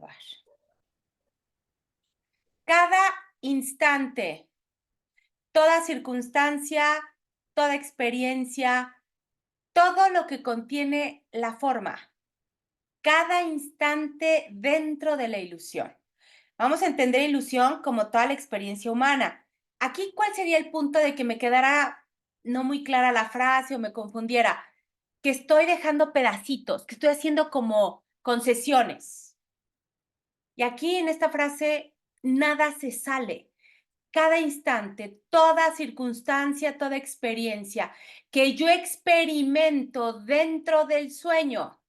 acabar. Cada instante, toda circunstancia, toda experiencia, todo lo que contiene la forma, cada instante dentro de la ilusión. Vamos a entender ilusión como toda la experiencia humana. Aquí, ¿cuál sería el punto de que me quedara no muy clara la frase o me confundiera? Que estoy dejando pedacitos, que estoy haciendo como concesiones. Y aquí en esta frase, nada se sale. Cada instante, toda circunstancia, toda experiencia que yo experimento dentro del sueño,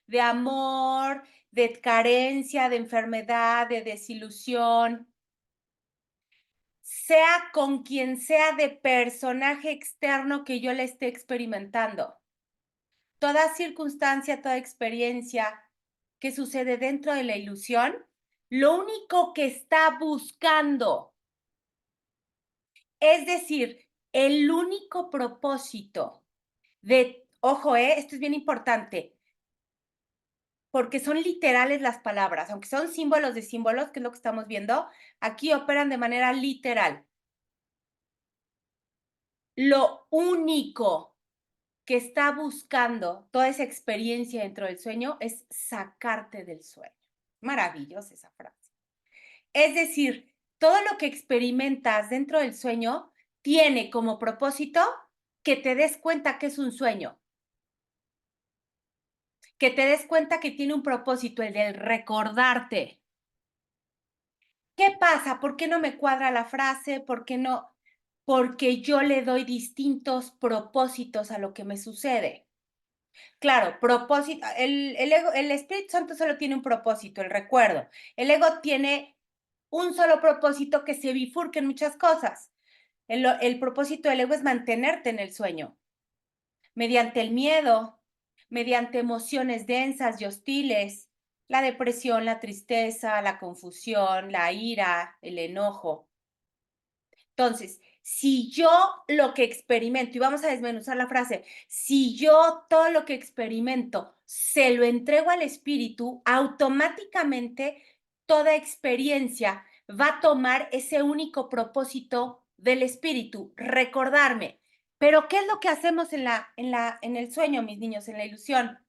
de amor, de carencia, de enfermedad, de desilusión, sea con quien sea de personaje externo que yo le esté experimentando. Toda circunstancia, toda experiencia que sucede dentro de la ilusión, lo único que está buscando, es decir, el único propósito ojo, esto es bien importante, porque son literales las palabras, aunque son símbolos de símbolos, que es lo que estamos viendo, aquí operan de manera literal. Lo único que está buscando toda esa experiencia dentro del sueño es sacarte del sueño. Maravillosa esa frase. Es decir, todo lo que experimentas dentro del sueño tiene como propósito que te des cuenta que es un sueño, que te des cuenta que tiene un propósito, el de recordarte. ¿Qué pasa? ¿Por qué no me cuadra la frase? ¿Por qué no? Porque yo le doy distintos propósitos a lo que me sucede. Claro, propósito, el ego, el Espíritu Santo solo tiene un propósito, el recuerdo. El ego tiene un solo propósito que se bifurca en muchas cosas. El propósito del ego es mantenerte en el sueño, mediante el miedo, mediante emociones densas y hostiles, la depresión, la tristeza, la confusión, la ira, el enojo. Entonces, si yo lo que experimento, y vamos a desmenuzar la frase, si yo todo lo que experimento se lo entrego al espíritu, automáticamente toda experiencia va a tomar ese único propósito del espíritu, recordarme. Pero, ¿qué es lo que hacemos en el sueño, mis niños, en la ilusión?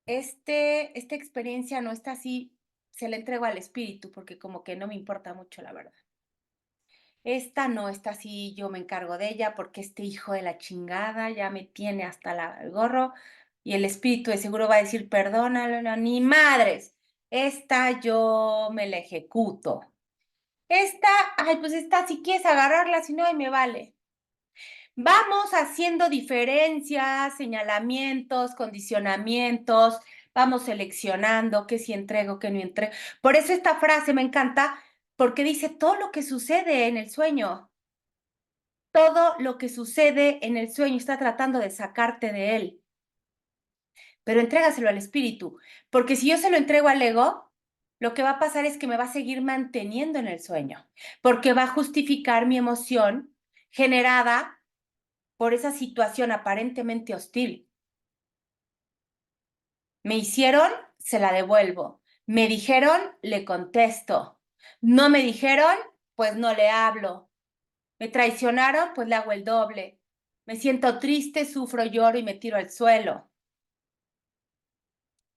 Esta experiencia no está así, se la entrego al espíritu, porque como que no me importa mucho, la verdad. Esta no, esta sí, yo me encargo de ella porque este hijo de la chingada ya me tiene hasta el gorro y el espíritu de seguro va a decir, perdónalo, no, ni madres, esta yo me la ejecuto. Esta, ay, pues esta si quieres agarrarla, si no, ahí me vale. Vamos haciendo diferencias, señalamientos, condicionamientos, vamos seleccionando qué sí entrego, qué no entrego. Por eso esta frase me encanta, porque dice todo lo que sucede en el sueño. Todo lo que sucede en el sueño está tratando de sacarte de él, pero entrégaselo al espíritu, porque si yo se lo entrego al ego, lo que va a pasar es que me va a seguir manteniendo en el sueño, porque va a justificar mi emoción generada por esa situación aparentemente hostil. Me hicieron, se la devuelvo. Me dijeron, le contesto. No me dijeron, pues no le hablo. Me traicionaron, pues le hago el doble. Me siento triste, sufro, lloro y me tiro al suelo.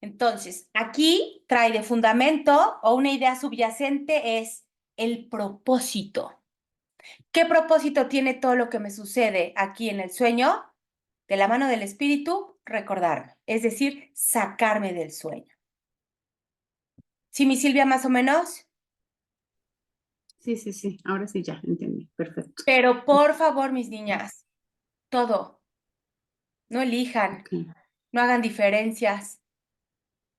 Entonces, aquí trae de fundamento o una idea subyacente es el propósito. ¿Qué propósito tiene todo lo que me sucede aquí en el sueño? De la mano del espíritu, recordarme, es decir, sacarme del sueño. ¿Sí, mi Silvia, más o menos? Sí, sí, sí, ahora sí ya entendí, perfecto. Pero por favor, mis niñas, todo, no elijan, Ok, no hagan diferencias,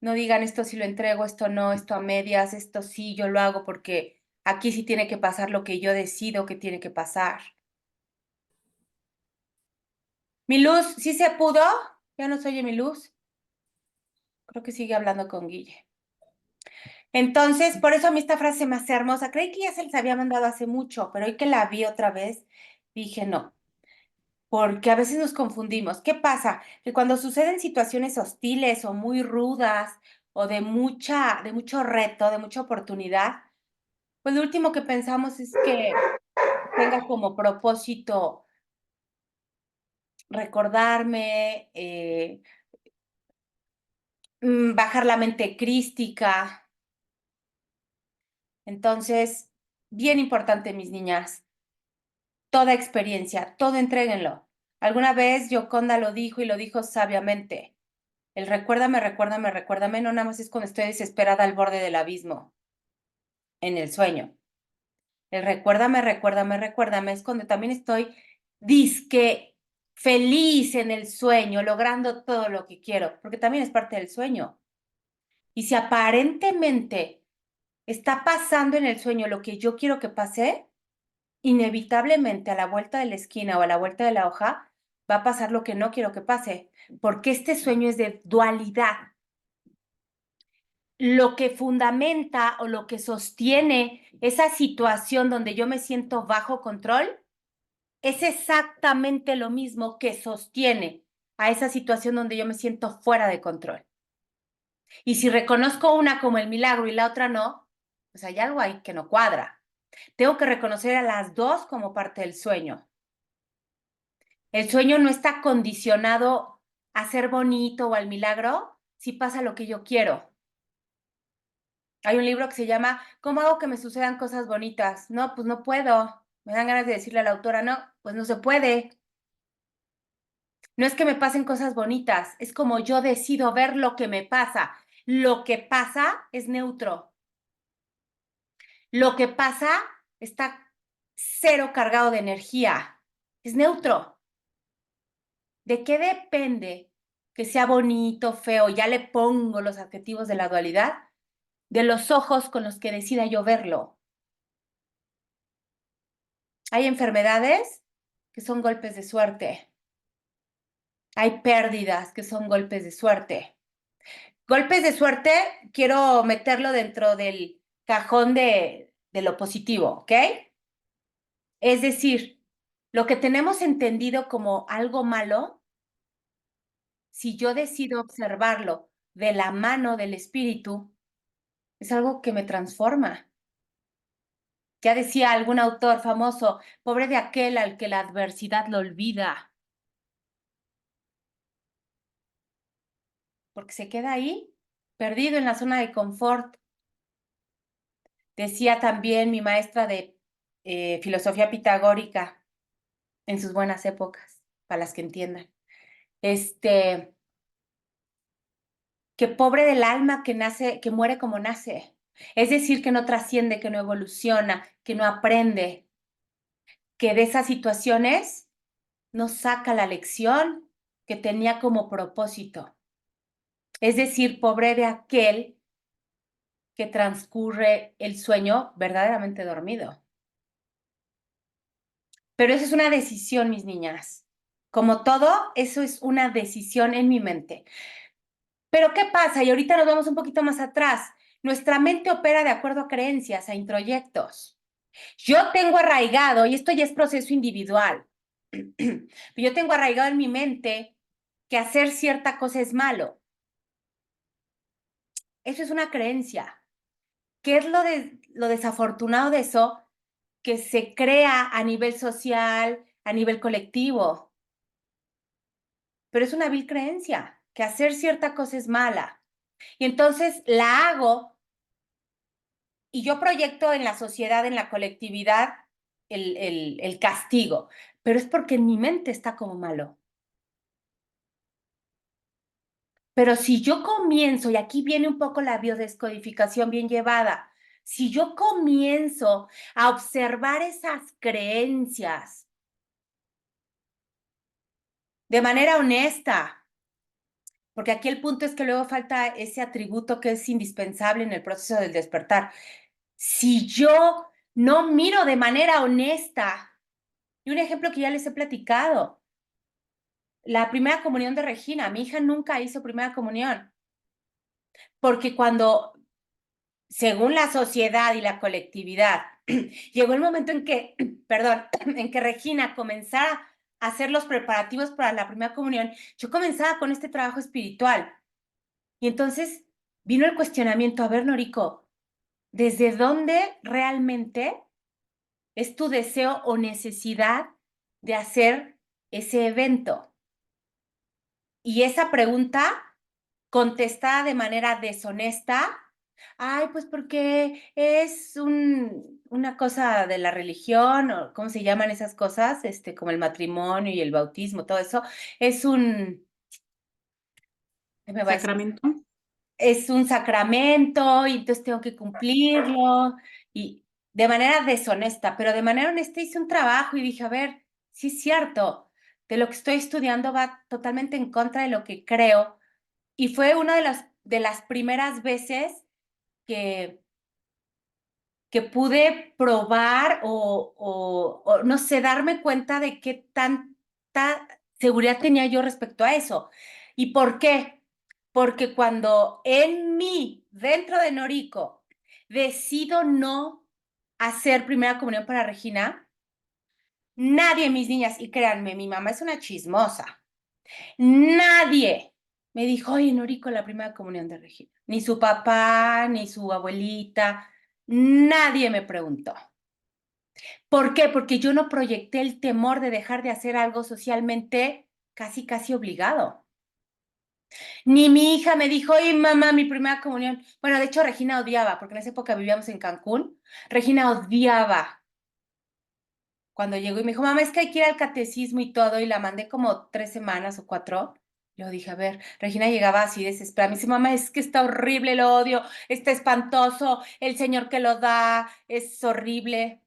no digan esto sí lo entrego, esto no, esto a medias, esto sí, yo lo hago porque aquí sí tiene que pasar lo que yo decido que tiene que pasar. Mi Luz, ¿sí se pudo? ¿Ya no se oye mi Luz? Creo que sigue hablando con Guille. Entonces, por eso a mí esta frase me hace hermosa. Creí que ya se les había mandado hace mucho, pero hoy que la vi otra vez, dije no, porque a veces nos confundimos. ¿Qué pasa? Que cuando suceden situaciones hostiles o muy rudas o de mucho reto, de mucha oportunidad, pues lo último que pensamos es que tenga como propósito recordarme, bajar la mente crística. Entonces, bien importante, mis niñas, toda experiencia, todo entréguenlo. Alguna vez Gioconda lo dijo y lo dijo sabiamente. El recuérdame, recuérdame, recuérdame, no nada más es cuando estoy desesperada al borde del abismo, en el sueño. El recuérdame, recuérdame, recuérdame es cuando también estoy disque feliz en el sueño, logrando todo lo que quiero, porque también es parte del sueño. Y si aparentemente está pasando en el sueño lo que yo quiero que pase, inevitablemente a la vuelta de la esquina o a la vuelta de la hoja va a pasar lo que no quiero que pase, porque este sueño es de dualidad. Lo que fundamenta o lo que sostiene esa situación donde yo me siento bajo control es exactamente lo mismo que sostiene a esa situación donde yo me siento fuera de control. Y si reconozco una como el milagro y la otra no, pues hay algo ahí que no cuadra. Tengo que reconocer a las dos como parte del sueño. El sueño no está condicionado a ser bonito o al milagro si pasa lo que yo quiero. Hay un libro que se llama ¿Cómo hago que me sucedan cosas bonitas? No, pues no puedo. Me dan ganas de decirle a la autora, no, pues no se puede. No es que me pasen cosas bonitas, es como yo decido ver lo que me pasa. Lo que pasa es neutro. Lo que pasa está cero cargado de energía. Es neutro. ¿De qué depende que sea bonito, feo? Ya le pongo los adjetivos de la dualidad, de los ojos con los que decida yo verlo. Hay enfermedades que son golpes de suerte. Hay pérdidas que son golpes de suerte. Golpes de suerte, quiero meterlo dentro del cajón de lo positivo, ¿ok? Es decir, lo que tenemos entendido como algo malo, si yo decido observarlo de la mano del espíritu, es algo que me transforma. Ya decía algún autor famoso, pobre de aquel al que la adversidad lo olvida, porque se queda ahí, perdido en la zona de confort. Decía también mi maestra de filosofía pitagórica en sus buenas épocas, para las que entiendan, que pobre del alma que nace, que muere como nace. Es decir, que no trasciende, que no evoluciona, que no aprende, que de esas situaciones no saca la lección que tenía como propósito. Es decir, pobre de aquel que transcurre el sueño verdaderamente dormido. Pero eso es una decisión, mis niñas. Como todo, eso es una decisión en mi mente. Pero ¿qué pasa? Y ahorita nos vamos un poquito más atrás. Nuestra mente opera de acuerdo a creencias, a introyectos. Yo tengo arraigado, y esto ya es proceso individual, yo tengo arraigado en mi mente que hacer cierta cosa es malo. Eso es una creencia. ¿Qué es lo desafortunado de eso? Que se crea a nivel social, a nivel colectivo. Pero es una vil creencia, que hacer cierta cosa es mala. Y entonces la hago y yo proyecto en la sociedad, en la colectividad, el castigo. Pero es porque en mi mente está como malo. Pero si yo comienzo, y aquí viene un poco la biodescodificación bien llevada, si yo comienzo a observar esas creencias de manera honesta, porque aquí el punto es que luego falta ese atributo que es indispensable en el proceso del despertar. Si yo no miro de manera honesta, y un ejemplo que ya les he platicado, la primera comunión de Regina, mi hija nunca hizo primera comunión, porque cuando, según la sociedad y la colectividad, llegó el momento en que, perdón, en que Regina comenzara a hacer los preparativos para la primera comunión, yo comenzaba con este trabajo espiritual. Y entonces vino el cuestionamiento, a ver, Noriko, ¿desde dónde realmente es tu deseo o necesidad de hacer ese evento? Y esa pregunta contestada de manera deshonesta, ay, pues porque es una cosa de la religión, o cómo se llaman esas cosas, como el matrimonio y el bautismo, todo eso, es ¿qué me va a decir? Sacramento. Es un sacramento y entonces tengo que cumplirlo y de manera deshonesta, pero de manera honesta hice un trabajo y dije, a ver, sí es cierto, de lo que estoy estudiando va totalmente en contra de lo que creo y fue una de las primeras veces que, que pude probar o no sé, darme cuenta de qué tanta seguridad tenía yo respecto a eso. ¿Y por qué? Porque cuando en mí, dentro de Norico, decido no hacer primera comunión para Regina, nadie, mis niñas, y créanme, mi mamá es una chismosa, nadie me dijo, oye, Norico, la primera comunión de Regina. Ni su papá, ni su abuelita, nadie me preguntó. ¿Por qué? Porque yo no proyecté el temor de dejar de hacer algo socialmente casi, casi obligado. Ni mi hija me dijo, oye, mamá, mi primera comunión. Bueno, de hecho, Regina odiaba, porque en esa época vivíamos en Cancún. Regina odiaba cuando llegó y me dijo, mamá, es que hay que ir al catecismo y todo, y la mandé como 3 semanas o 4. Yo dije, a ver, Regina llegaba así desesperada. Me dice, mamá, es que está horrible, lo odio, está espantoso, el señor que lo da es horrible.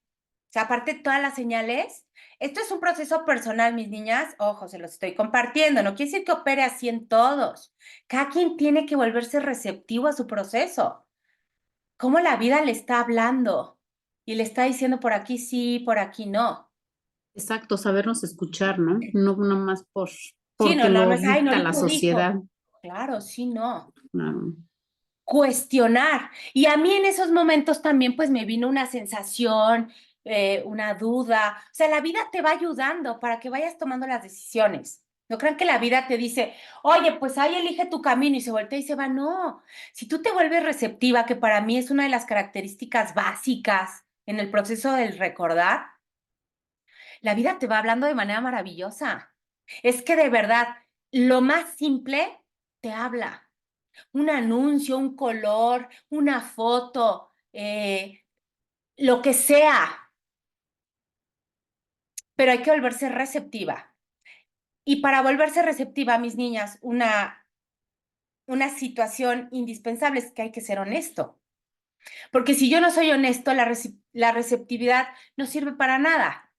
O sea, aparte de todas las señales, esto es un proceso personal, mis niñas. Ojo, se los estoy compartiendo. No quiere decir que opere así en todos. Cada quien tiene que volverse receptivo a su proceso. Cómo la vida le está hablando y le está diciendo por aquí sí, por aquí no. Exacto, sabernos escuchar, ¿no? No nomás Sí, porque no, nada lo más, ay, dicta la Norito sociedad. dijo. Claro, sí, no. Claro. Cuestionar. Y a mí en esos momentos también pues me vino una sensación, una duda. O sea, la vida te va ayudando para que vayas tomando las decisiones. No crean que la vida te dice, oye, pues ahí elige tu camino y se voltea y se va. No, si tú te vuelves receptiva, que para mí es una de las características básicas en el proceso del recordar, la vida te va hablando de manera maravillosa. Es que de verdad, lo más simple te habla. Un anuncio, un color, una foto, lo que sea, pero hay que volverse receptiva. Y para volverse receptiva, mis niñas, una situación indispensable es que hay que ser honesto. Porque si yo no soy honesto, la receptividad no sirve para nada.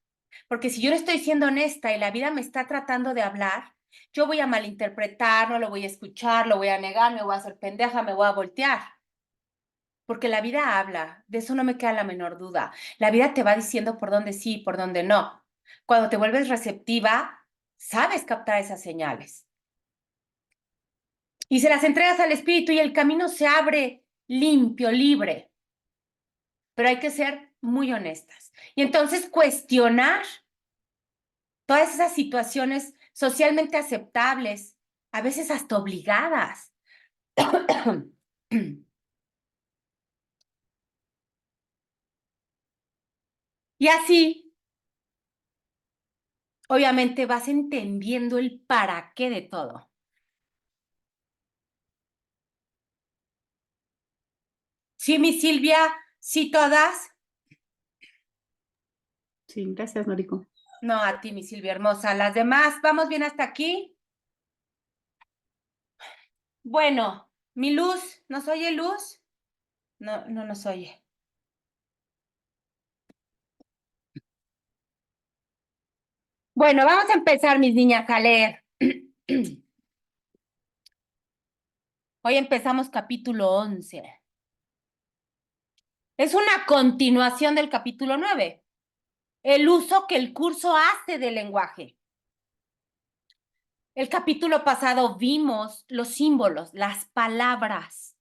Porque si yo no estoy siendo honesta y la vida me está tratando de hablar, yo voy a malinterpretar, no lo voy a escuchar, lo voy a negar, me voy a hacer pendeja, me voy a voltear. Porque la vida habla, de eso no me queda la menor duda. La vida te va diciendo por dónde sí y por dónde no. Cuando te vuelves receptiva, sabes captar esas señales. Y se las entregas al espíritu y el camino se abre limpio, libre. Pero hay que ser muy honestas. Y entonces cuestionar todas esas situaciones socialmente aceptables, a veces hasta obligadas. Y así, obviamente, vas entendiendo el para qué de todo. Sí, mi Silvia, sí todas. Sí, gracias, Noriko. No, a ti, mi Silvia hermosa. Las demás, ¿vamos bien hasta aquí? Bueno, mi Luz, ¿nos oye Luz? No, no nos oye. Bueno, vamos a empezar, mis niñas, a leer. Hoy empezamos capítulo 11. Es una continuación del capítulo 9. El uso que el curso hace del lenguaje. El capítulo pasado vimos los símbolos, las palabras.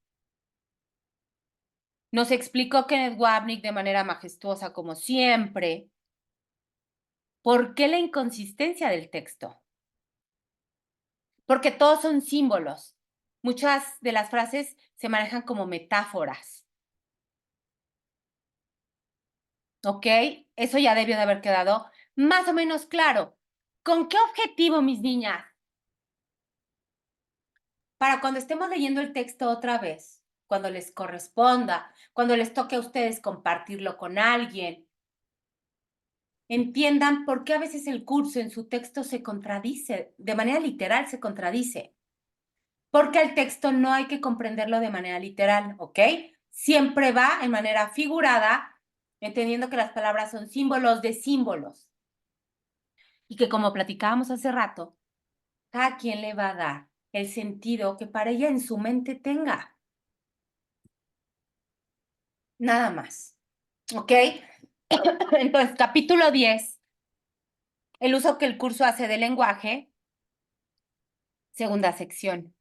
Nos explicó Kenneth Wapnick de manera majestuosa, como siempre, por qué la inconsistencia del texto. Porque todos son símbolos. muchas de las frases se manejan como metáforas. ¿Ok? Eso ya debió de haber quedado más o menos claro. ¿Con qué objetivo, mis niñas? Para cuando estemos leyendo el texto otra vez, cuando les corresponda, cuando les toque a ustedes compartirlo con alguien, entiendan por qué a veces el curso en su texto se contradice, de manera literal se contradice. Porque el texto no hay que comprenderlo de manera literal, ¿ok? Siempre va en manera figurada, entendiendo que las palabras son símbolos de símbolos. Y que como platicábamos hace rato, cada quien le va a dar el sentido que para ella en su mente tenga. Nada más. ¿Ok? Entonces, capítulo 10, el uso que el curso hace del lenguaje, segunda sección.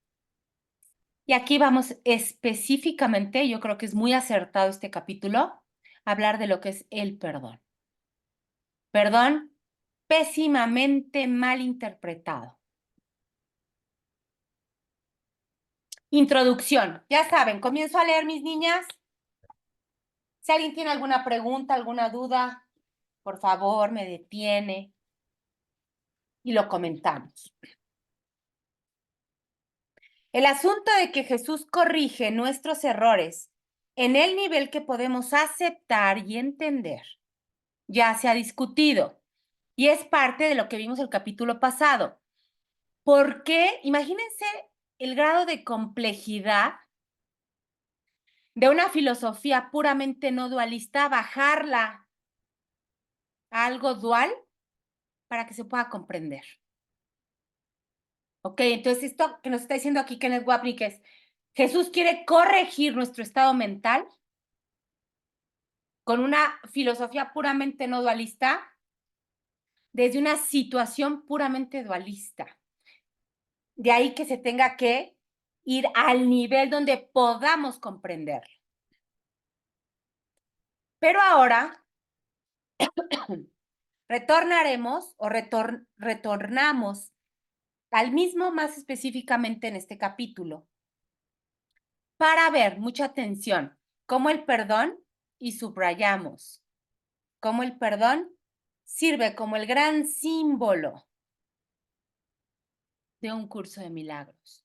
Y aquí vamos específicamente, yo creo que es muy acertado este capítulo, a hablar de lo que es el perdón. Perdón pésimamente mal interpretado. Introducción. Ya saben, comienzo a leer, mis niñas. Si alguien tiene alguna pregunta, alguna duda, por favor, me detiene y lo comentamos. El asunto de que Jesús corrige nuestros errores en el nivel que podemos aceptar y entender ya se ha discutido y es parte de lo que vimos el capítulo pasado. ¿Por qué? Imagínense el grado de complejidad de una filosofía puramente no dualista, bajarla a algo dual para que se pueda comprender. Ok, entonces esto que nos está diciendo aquí Kenneth Wapnick es, Jesús quiere corregir nuestro estado mental con una filosofía puramente no dualista desde una situación puramente dualista. De ahí que se tenga que ir al nivel donde podamos comprenderlo. Pero ahora retornaremos o retornamos al mismo más específicamente en este capítulo para ver, mucha atención, cómo el perdón, y subrayamos, cómo el perdón sirve como el gran símbolo de un curso de milagros.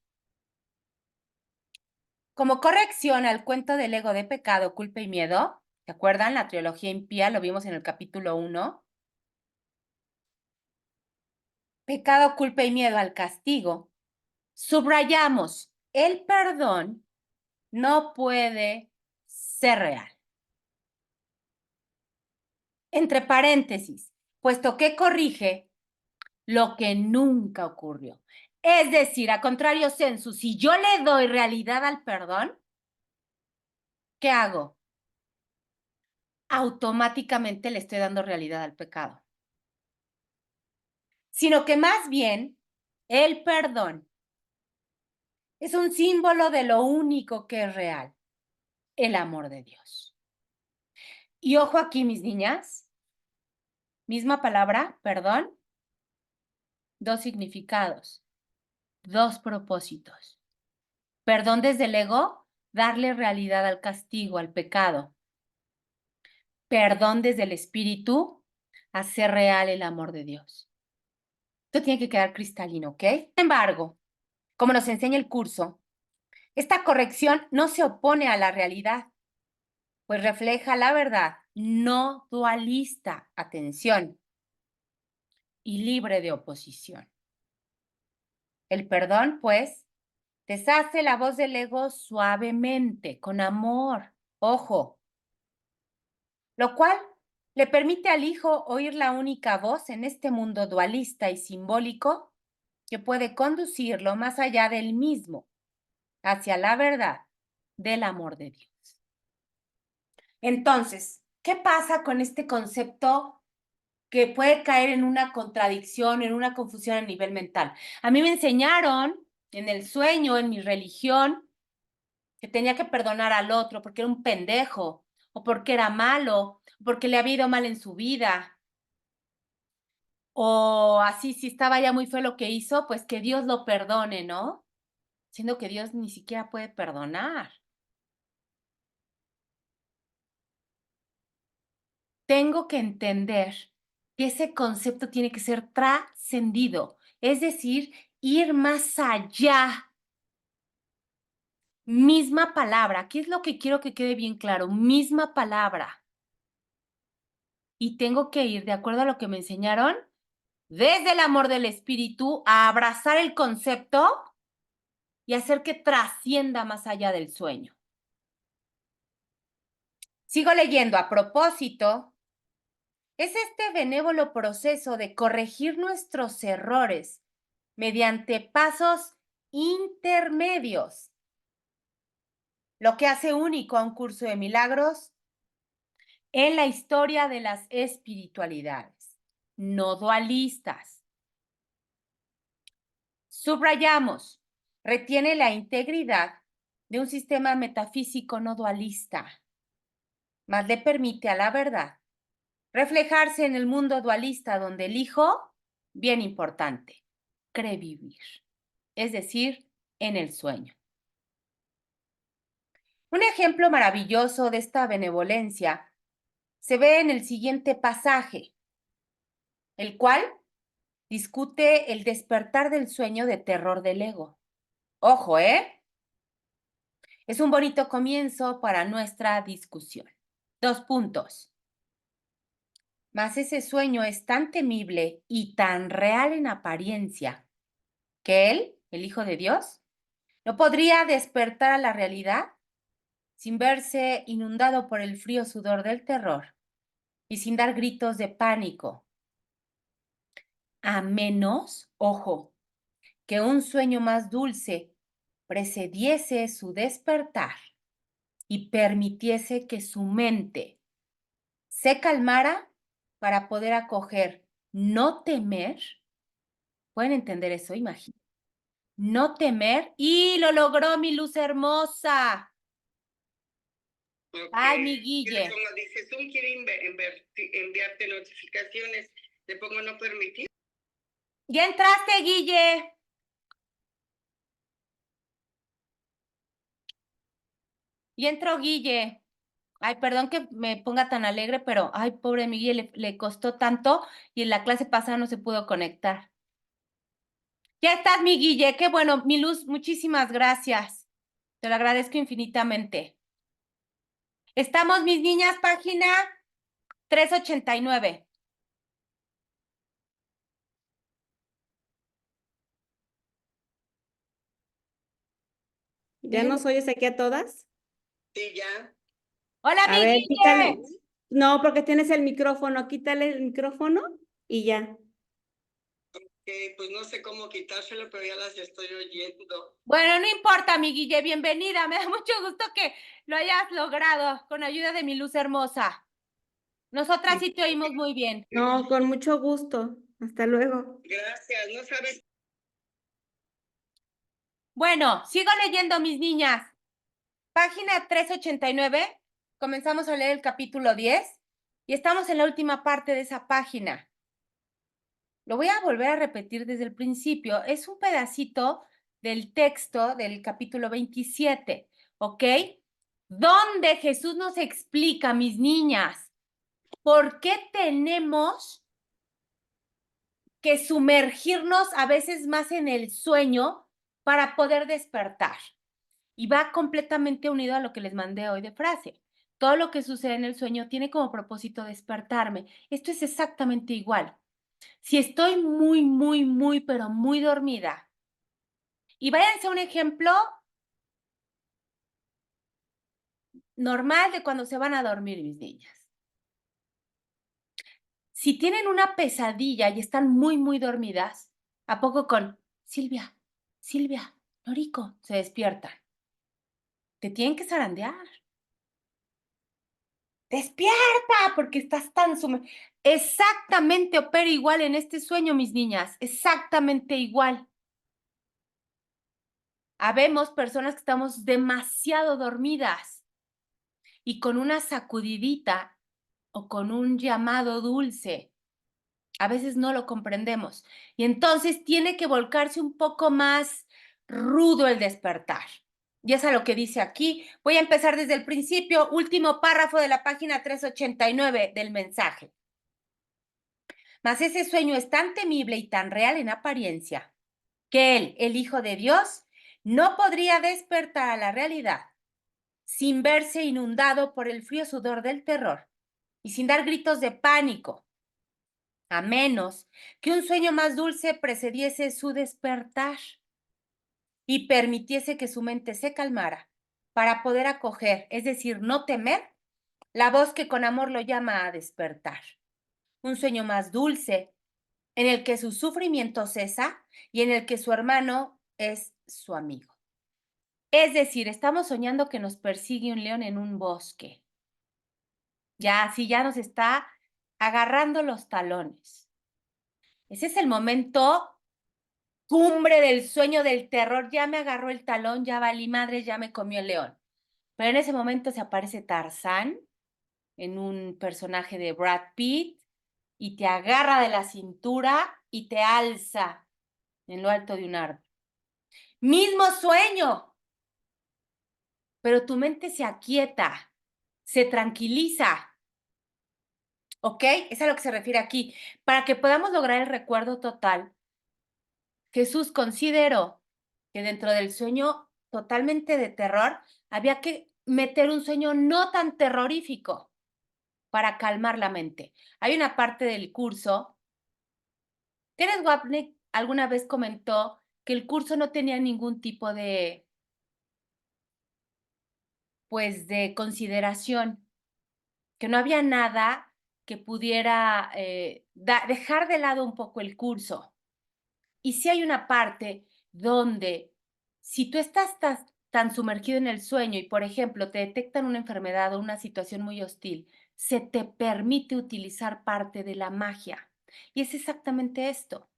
Como corrección al cuento del ego de pecado, culpa y miedo, ¿se acuerdan? La trilogía impía, lo vimos en el capítulo 1. Pecado, culpa y miedo al castigo. Subrayamos, el perdón no puede ser real. Entre paréntesis, puesto que corrige lo que nunca ocurrió. Es decir, a contrario sensu, si yo le doy realidad al perdón, ¿qué hago? Automáticamente le estoy dando realidad al pecado. Sino que más bien el perdón es un símbolo de lo único que es real, el amor de Dios. Y ojo aquí, mis niñas, misma palabra, perdón, dos significados, dos propósitos. Perdón desde el ego, darle realidad al castigo, al pecado. Perdón desde el espíritu, hacer real el amor de Dios. Esto tiene que quedar cristalino, ¿ok? Sin embargo, como nos enseña el curso, esta corrección no se opone a la realidad, pues refleja la verdad no dualista, atención, y libre de oposición. El perdón, pues, deshace la voz del ego suavemente, con amor, ojo, lo cual le permite al hijo oír la única voz en este mundo dualista y simbólico que puede conducirlo más allá del mismo, hacia la verdad del amor de Dios. Entonces, ¿qué pasa con este concepto que puede caer en una contradicción, en una confusión a nivel mental? A mí me enseñaron en el sueño, en mi religión, que tenía que perdonar al otro porque era un pendejo, o porque era malo, o porque le había ido mal en su vida, o así, si estaba ya muy feo lo que hizo, pues que Dios lo perdone, ¿no? siendo que Dios ni siquiera puede perdonar. Tengo que entender que ese concepto tiene que ser trascendido, es decir, ir más allá. Misma palabra, ¿qué es lo que quiero que quede bien claro? Misma palabra. Y tengo que ir, de acuerdo a lo que me enseñaron, desde el amor del espíritu, a abrazar el concepto y hacer que trascienda más allá del sueño. Sigo leyendo. A propósito, es este benévolo proceso de corregir nuestros errores mediante pasos intermedios lo que hace único a un curso de milagros en la historia de las espiritualidades, no dualistas. Subrayamos, retiene la integridad de un sistema metafísico no dualista, mas le permite a la verdad reflejarse en el mundo dualista donde el hijo, bien importante, cree vivir, es decir, en el sueño. Un ejemplo maravilloso de esta benevolencia se ve en el siguiente pasaje, el cual discute el despertar del sueño de terror del ego. Ojo, ¿eh? Es un bonito comienzo para nuestra discusión. 2 puntos. Mas ese sueño es tan temible y tan real en apariencia que él, el Hijo de Dios, no podría despertar a la realidad sin verse inundado por el frío sudor del terror y sin dar gritos de pánico. A menos, ojo, que un sueño más dulce precediese su despertar y permitiese que su mente se calmara para poder acoger, no temer. ¿Pueden entender eso? Imagínense. No temer. Y lo logró mi luz hermosa. Ok. Ay, mi Yo le Guille. pongo, dice, Zoom quiere enviarte notificaciones. Le pongo no permitir. Ya entraste, Guille. Y entró Guille. Ay, perdón que me ponga tan alegre, pero ay, pobre mi Guille, le costó tanto y en la clase pasada no se pudo conectar. Ya estás, mi Guille. Qué bueno, mi luz, muchísimas gracias. Te lo agradezco infinitamente. Estamos, mis niñas, página 389. ¿Ya nos oyes aquí a todas? Sí, ya. Hola, A mi ver, quítale. Guille. No, porque tienes el micrófono. Quítale el micrófono y ya. Pues no sé cómo quitárselo, pero ya las estoy oyendo. Bueno, no importa, mi Guille, bienvenida. Me da mucho gusto que lo hayas logrado con ayuda de mi luz hermosa. Nosotras sí te oímos muy bien. No, con mucho gusto. Hasta luego. Gracias, no sabes. Bueno, sigo leyendo, mis niñas. Página 389. Comenzamos a leer el capítulo 10 y estamos en la última parte de esa página. Lo voy a volver a repetir desde el principio. Es un pedacito del texto del capítulo 27, ¿ok? Donde Jesús nos explica, mis niñas, por qué tenemos que sumergirnos a veces más en el sueño para poder despertar. Y va completamente unido a lo que les mandé hoy de frase. Todo lo que sucede en el sueño tiene como propósito despertarme. Esto es exactamente igual. Si estoy muy, pero muy dormida, y váyanse a un ejemplo normal de cuando se van a dormir, mis niñas. Si tienen una pesadilla y están muy dormidas, ¿a poco con Silvia, Norico, se despiertan? Te tienen que zarandear. ¡Despierta! Porque estás tan sumergida. Exactamente opera igual en este sueño, mis niñas. Exactamente igual. Habemos personas que estamos demasiado dormidas y con una sacudidita o con un llamado dulce, a veces no lo comprendemos. Y entonces tiene que volcarse un poco más rudo el despertar. Y es a lo que dice aquí. Voy a empezar desde el principio, último párrafo de la página 389 del mensaje. Mas ese sueño es tan temible y tan real en apariencia que él, el Hijo de Dios, no podría despertar a la realidad sin verse inundado por el frío sudor del terror y sin dar gritos de pánico, a menos que un sueño más dulce precediese su despertar y permitiese que su mente se calmara para poder acoger, es decir, no temer, la voz que con amor lo llama a despertar. Un sueño más dulce en el que su sufrimiento cesa y en el que su hermano es su amigo. Es decir, estamos soñando que nos persigue un león en un bosque. Ya así ya nos está agarrando los talones. Ese es el momento cumbre del sueño del terror. Ya me agarró el talón, ya valí madre, ya me comió el león. Pero en ese momento se aparece Tarzán en un personaje de Brad Pitt y te agarra de la cintura y te alza en lo alto de un árbol. Mismo sueño, pero tu mente se aquieta, se tranquiliza. ¿Ok? Es a lo que se refiere aquí. Para que podamos lograr el recuerdo total, Jesús consideró que dentro del sueño totalmente de terror había que meter un sueño no tan terrorífico para calmar la mente. Hay una parte del curso, Kenneth Wapnick alguna vez comentó que el curso no tenía ningún tipo de, pues, de consideración, que no había nada que pudiera dejar de lado un poco el curso. Y sí hay una parte donde si tú estás tan sumergido en el sueño y, por ejemplo, te detectan una enfermedad o una situación muy hostil, se te permite utilizar parte de la magia. Y es exactamente esto.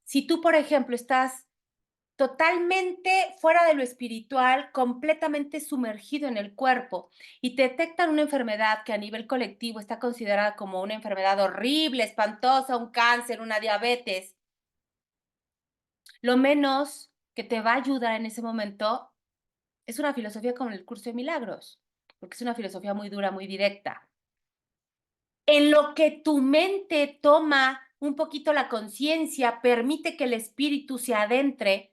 Si tú, por ejemplo, estás totalmente fuera de lo espiritual, completamente sumergido en el cuerpo y te detectan una enfermedad que a nivel colectivo está considerada como una enfermedad horrible, espantosa, un cáncer, una diabetes, lo menos que te va a ayudar en ese momento es una filosofía como el curso de milagros, porque es una filosofía muy dura, muy directa. En lo que tu mente toma un poquito la conciencia, permite que el espíritu se adentre,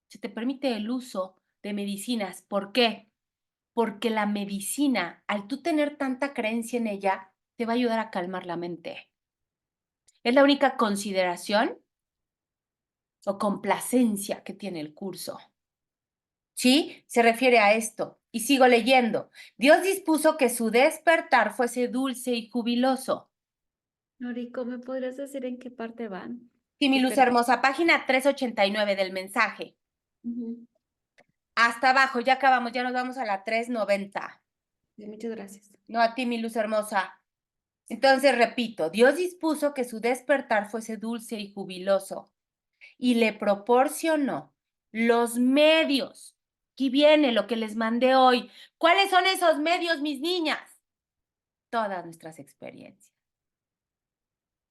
se te permite el uso de medicinas. ¿Por qué? Porque la medicina, al tú tener tanta creencia en ella, te va a ayudar a calmar la mente. Es la única consideración o complacencia que tiene el curso. ¿Sí? Se refiere a esto. Y sigo leyendo. Dios dispuso que su despertar fuese dulce y jubiloso. Norico, ¿me podrías decir en qué parte van? Sí, mi Te luz perdí. hermosa, página 389 del mensaje. Ujú. Hasta abajo, ya acabamos, ya nos vamos a la 390. Sí, muchas gracias. No a ti, mi luz hermosa. Entonces, repito, Dios dispuso que su despertar fuese dulce y jubiloso y le proporcionó los medios. Aquí viene lo que les mandé hoy. ¿Cuáles son esos medios, mis niñas? Todas nuestras experiencias.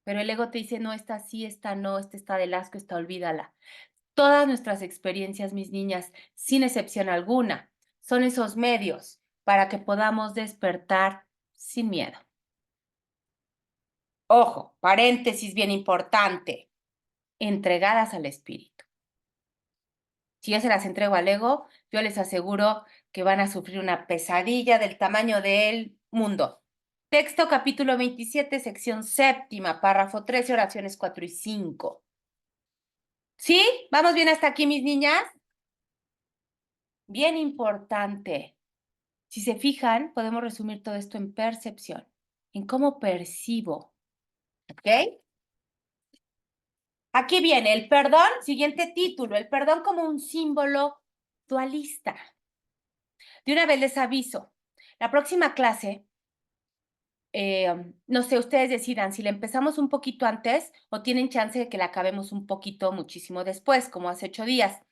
Pero el ego te dice, no, esta sí, esta no, esta está del asco, esta olvídala. Todas nuestras experiencias, mis niñas, sin excepción alguna, son esos medios para que podamos despertar sin miedo. Ojo, paréntesis bien importante, entregadas al espíritu. Si yo se las entrego al ego, yo les aseguro que van a sufrir una pesadilla del tamaño del mundo. Texto capítulo 27, sección séptima, párrafo 13, oraciones 4 y 5. ¿Sí? ¿Vamos bien hasta aquí, mis niñas? Bien importante. Si se fijan, podemos resumir todo esto en percepción, en cómo percibo. ¿Ok? Aquí viene el perdón, siguiente título, el perdón como un símbolo dualista. De una vez les aviso, la próxima clase, no sé, ustedes decidan si la empezamos un poquito antes o tienen chance de que la acabemos un poquito muchísimo después, como hace 8 días.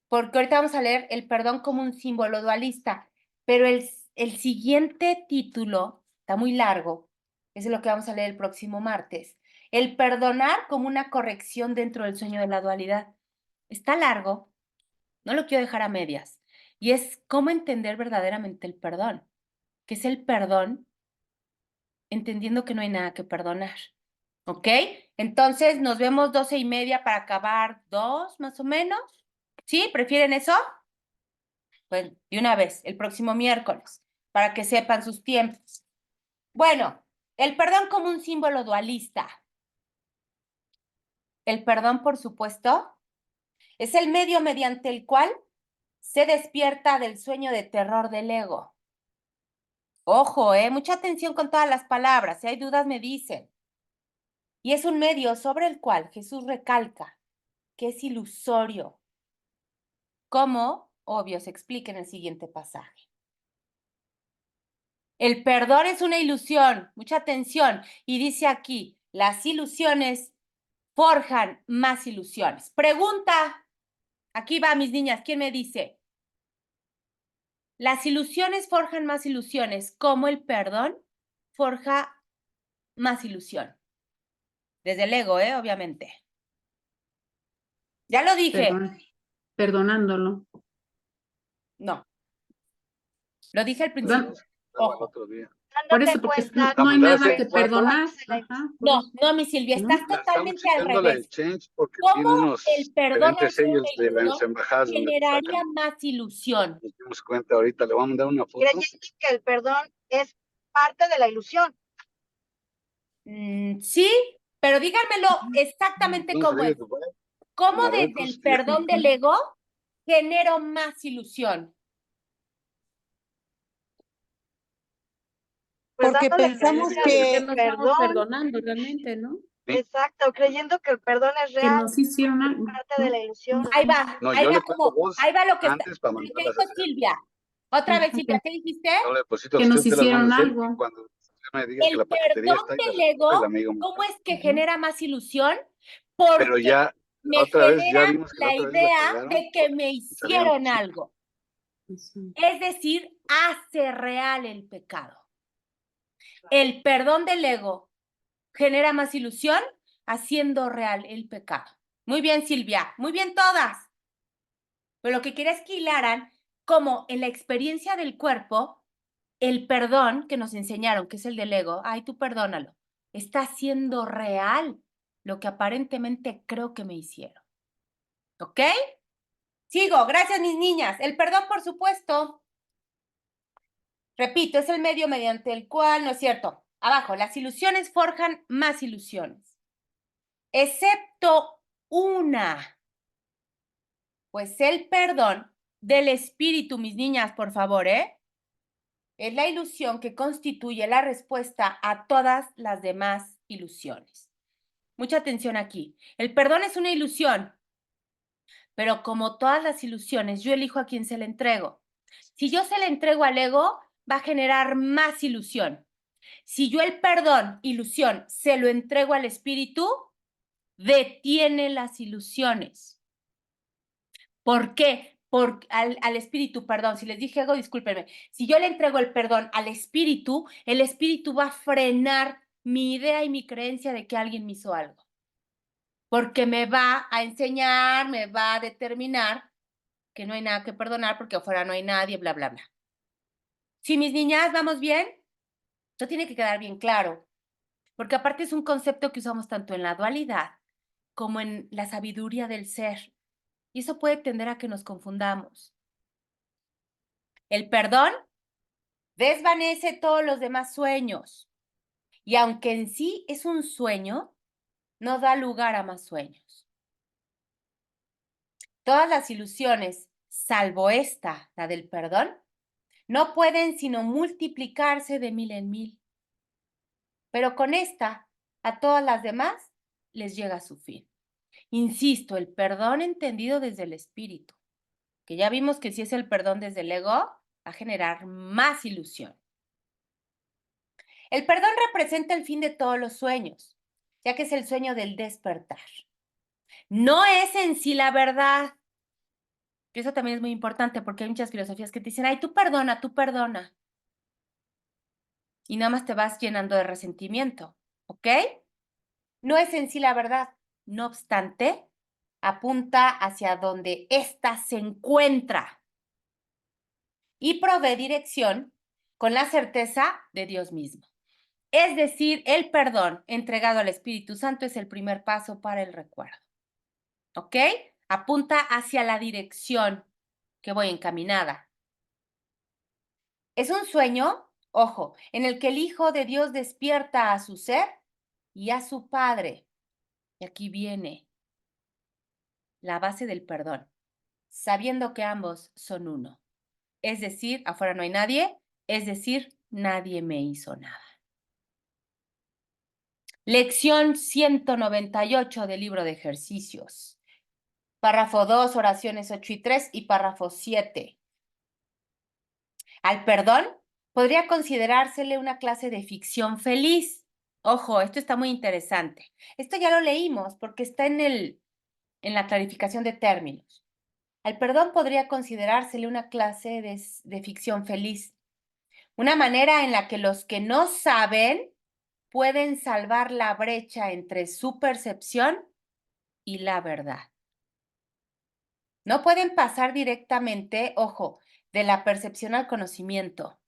Porque ahorita vamos a leer el perdón como un símbolo dualista, pero el siguiente título está muy largo, es lo que vamos a leer el próximo martes. El perdonar como una corrección dentro del sueño de la dualidad. Está largo, No lo quiero dejar a medias. Y es cómo entender verdaderamente el perdón. ¿Qué es el perdón? Entendiendo que no hay nada que perdonar. ¿Ok? Entonces nos vemos 12:30 para acabar 2, más o menos. ¿Sí? ¿Prefieren eso? Pues de una vez, el próximo miércoles, para que sepan sus tiempos. Bueno, el perdón como un símbolo dualista. El perdón, por supuesto, es el medio mediante el cual se despierta del sueño de terror del ego. Ojo, mucha atención con todas las palabras. Si hay dudas, me dicen. Y es un medio sobre el cual Jesús recalca que es ilusorio. Como, obvio, se explica en el siguiente pasaje. El perdón es una ilusión. Mucha atención. Y dice aquí, las ilusiones forjan más ilusiones. Pregunta. Aquí va, mis niñas. ¿Quién me dice? Las ilusiones forjan más ilusiones, como el perdón forja más ilusión. Desde el ego, obviamente. Ya lo dije. Perdonándolo. No. Lo dije al principio. Ojo. Por eso, porque no hay nada que perdonar. Ajá, No, no, mi Silvia, ¿no? estás totalmente al revés. ¿Cómo el perdón al ser una ilusión generaría más ilusión? Nos dimos cuenta ahorita, le voy a mandar una foto. Creyendo que el perdón es parte de la ilusión. Sí, pero díganmelo exactamente cómo es. ¿Cómo desde el perdón del ego genero más ilusión? Pues Porque dándole pensamos creencia que de Que no estamos perdonando realmente, ¿no? Exacto, creyendo que el perdón es Que real, nos hicieron es algo. parte de la ilusión. Ahí va, No, ahí yo va le pongo voz ahí va lo que está. antes para ¿Qué mandarlas dijo a hacer. Silvia? Otra vez, Ajá, Silvia, ¿qué dijiste? Yo le deposito Que que nos usted las hicieron manda a hacer algo. y cuando usted me diga que El la paquetería perdón está y del las ego, el amigo. ¿cómo es que Ujú. genera más ilusión? Pero Porque ya, me otra vez, ya genera vimos que la la otra vez la idea cagaron. de que me Salieron hicieron algo. Eso. Es decir, hace real el pecado. El perdón del ego genera más ilusión haciendo real el pecado. Muy bien, Silvia. Muy bien todas. Pero lo que quería es que hilaran como en la experiencia del cuerpo, el perdón que nos enseñaron, que es el del ego, ay, tú perdónalo, está haciendo real lo que aparentemente creo que me hicieron. ¿Ok? Sigo. Gracias, mis niñas. El perdón, por supuesto. Repito, es el medio mediante el cual, no es cierto. Abajo, las ilusiones forjan más ilusiones. Excepto una. Pues el perdón del espíritu, mis niñas, por favor, es la ilusión que constituye la respuesta a todas las demás ilusiones. Mucha atención aquí. El perdón es una ilusión, pero como todas las ilusiones, yo elijo a quién se le entrego. Si yo se le entrego al ego, va a generar más ilusión. Si yo el perdón, ilusión, se lo entrego al espíritu, detiene las ilusiones. ¿Por qué? Al espíritu, perdón, si les dije ego, discúlpenme. Si yo le entrego el perdón al espíritu, el espíritu va a frenar mi idea y mi creencia de que alguien me hizo algo. Porque me va a enseñar, me va a determinar que no hay nada que perdonar porque afuera no hay nadie, bla, bla, bla. Si mis niñas, ¿vamos bien? Esto tiene que quedar bien claro, porque aparte es un concepto que usamos tanto en la dualidad como en la sabiduría del ser. Y eso puede tender a que nos confundamos. El perdón desvanece todos los demás sueños. Y aunque en sí es un sueño, no da lugar a más sueños. Todas las ilusiones, salvo esta, la del perdón, no pueden sino multiplicarse de 1000 en 1000. Pero con esta, a todas las demás les llega su fin. Insisto, el perdón entendido desde el espíritu, que ya vimos que si es el perdón desde el ego, va a generar más ilusión. El perdón representa el fin de todos los sueños, ya que es el sueño del despertar. No es en sí la verdad. Y eso también es muy importante porque hay muchas filosofías que te dicen, ay, tú perdona, tú perdona. Y nada más te vas llenando de resentimiento, ¿ok? No es en sí la verdad. No obstante, apunta hacia donde ésta se encuentra y provee dirección con la certeza de Dios mismo. Es decir, el perdón entregado al Espíritu Santo es el primer paso para el recuerdo. ¿Ok? Apunta hacia la dirección que voy encaminada. Es un sueño, ojo, en el que el Hijo de Dios despierta a su ser y a su Padre. Y aquí viene la base del perdón, sabiendo que ambos son uno. Es decir, afuera no hay nadie, es decir, nadie me hizo nada. Lección 198 del libro de ejercicios. Párrafo 2, oraciones 8 y 3 y párrafo 7. Al perdón podría considerársele una clase de ficción feliz. Ojo, esto está muy interesante. Esto ya lo leímos porque está en la clarificación de términos. Al perdón podría considerársele una clase de ficción feliz. Una manera en la que los que no saben pueden salvar la brecha entre su percepción y la verdad. No pueden pasar directamente, ojo, de la percepción al conocimiento,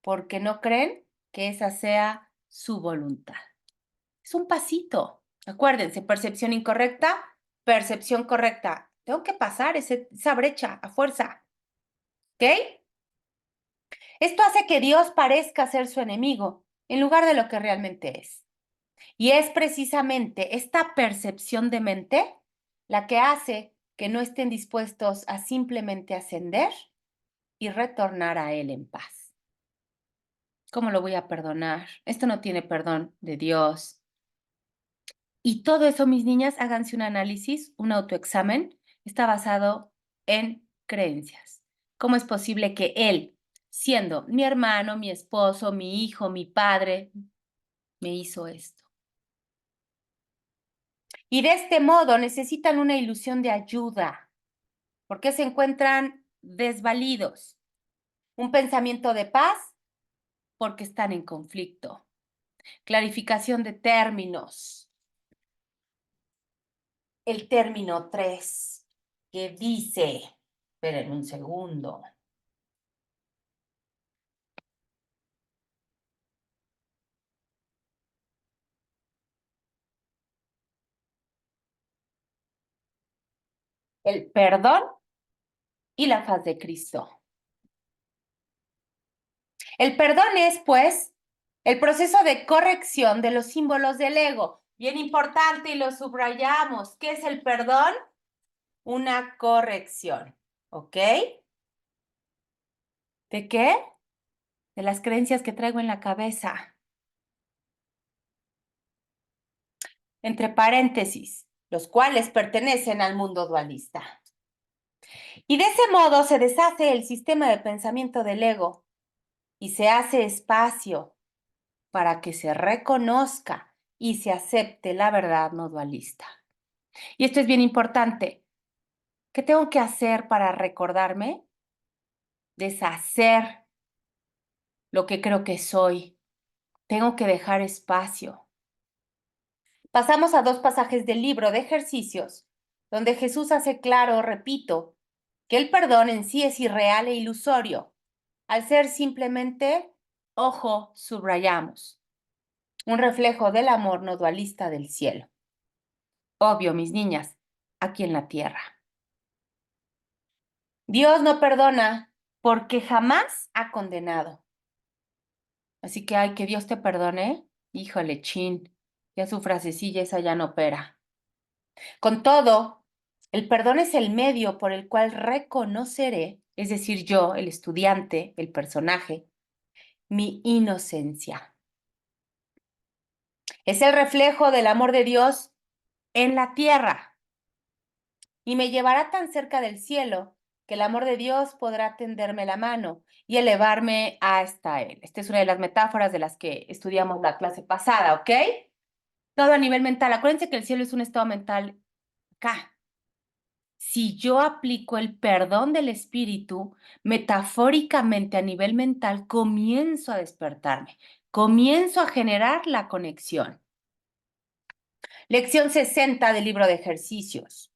porque no creen que esa sea su voluntad. Es un pasito. Acuérdense, percepción incorrecta, percepción correcta. Tengo que pasar esa brecha a fuerza. ¿Ok? Esto hace que Dios parezca ser su enemigo en lugar de lo que realmente es. Y es precisamente esta percepción de mente la que hace que no estén dispuestos a simplemente ascender y retornar a Él en paz. ¿Cómo lo voy a perdonar? Esto no tiene perdón de Dios. Y todo eso, mis niñas, háganse un análisis, un autoexamen, está basado en creencias. ¿Cómo es posible que Él, siendo mi hermano, mi esposo, mi hijo, mi padre, me hizo esto? Y de este modo necesitan una ilusión de ayuda, porque se encuentran desvalidos. Un pensamiento de paz, porque están en conflicto. Clarificación de términos. El término 3, que dice, esperen un segundo. El perdón y la faz de Cristo. El perdón es, pues, el proceso de corrección de los símbolos del ego. Bien importante y lo subrayamos. ¿Qué es el perdón? Una corrección. ¿Ok? ¿De qué? De las creencias que traigo en la cabeza. Entre paréntesis, los cuales pertenecen al mundo dualista. Y de ese modo se deshace el sistema de pensamiento del ego y se hace espacio para que se reconozca y se acepte la verdad no dualista. Y esto es bien importante. ¿Qué tengo que hacer para recordarme? Deshacer lo que creo que soy. Tengo que dejar espacio. Pasamos a 2 pasajes del libro de ejercicios, donde Jesús hace claro, repito, que el perdón en sí es irreal e ilusorio, al ser simplemente, ojo, subrayamos, un reflejo del amor no dualista del cielo. Obvio, mis niñas, aquí en la tierra. Dios no perdona porque jamás ha condenado. Así que, ay, que Dios te perdone, híjole, chin, ya su frasecilla esa ya no opera. Con todo, el perdón es el medio por el cual reconoceré, es decir, yo, el estudiante, el personaje, mi inocencia. Es el reflejo del amor de Dios en la tierra y me llevará tan cerca del cielo que el amor de Dios podrá tenderme la mano y elevarme hasta Él. Esta es una de las metáforas de las que estudiamos la clase pasada, ¿ok? Todo a nivel mental. Acuérdense que el cielo es un estado mental acá. Si yo aplico el perdón del espíritu, metafóricamente a nivel mental, comienzo a despertarme, comienzo a generar la conexión. Lección 60 del libro de ejercicios.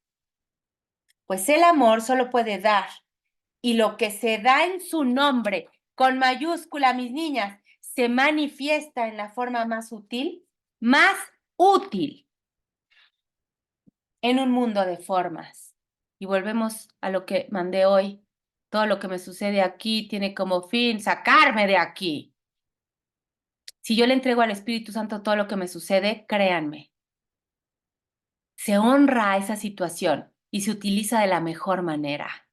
Pues el amor solo puede dar. Y lo que se da en su nombre, con mayúscula, mis niñas, se manifiesta en la forma más útil en un mundo de formas. Y volvemos a lo que mandé hoy. Todo lo que me sucede aquí tiene como fin sacarme de aquí. Si yo le entrego al Espíritu Santo todo lo que me sucede, créanme, se honra a esa situación y se utiliza de la mejor manera.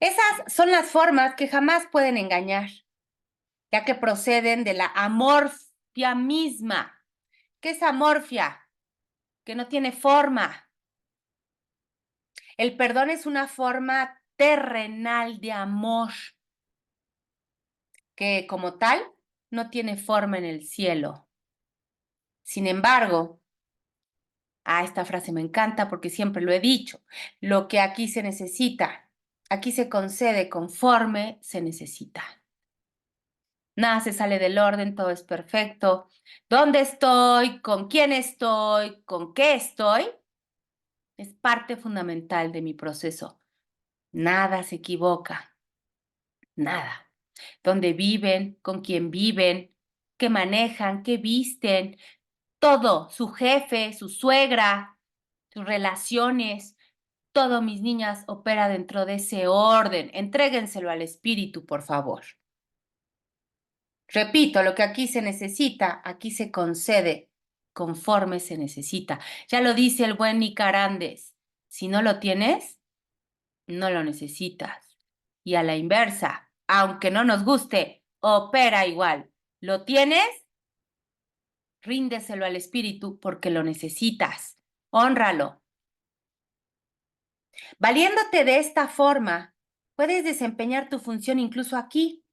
Esas son las formas que jamás pueden engañar, ya que proceden de la amorfia misma. ¿Qué es amorfia? Que no tiene forma. El perdón es una forma terrenal de amor, que como tal no tiene forma en el cielo. Sin embargo, esta frase me encanta porque siempre lo he dicho, lo que aquí se necesita, aquí se concede conforme se necesita. Nada se sale del orden, todo es perfecto. ¿Dónde estoy? ¿Con quién estoy? ¿Con qué estoy? Es parte fundamental de mi proceso. Nada se equivoca. Nada. ¿Dónde viven? ¿Con quién viven? ¿Qué manejan? ¿Qué visten? Todo. Su jefe, su suegra, sus relaciones. Todo, mis niñas, opera dentro de ese orden. Entréguenselo al espíritu, por favor. Repito, lo que aquí se necesita, aquí se concede conforme se necesita. Ya lo dice el buen Nicarandes. Si no lo tienes, no lo necesitas. Y a la inversa, aunque no nos guste, opera igual. ¿Lo tienes? Ríndeselo al espíritu porque lo necesitas. Hónralo. Valiéndote de esta forma, puedes desempeñar tu función incluso aquí.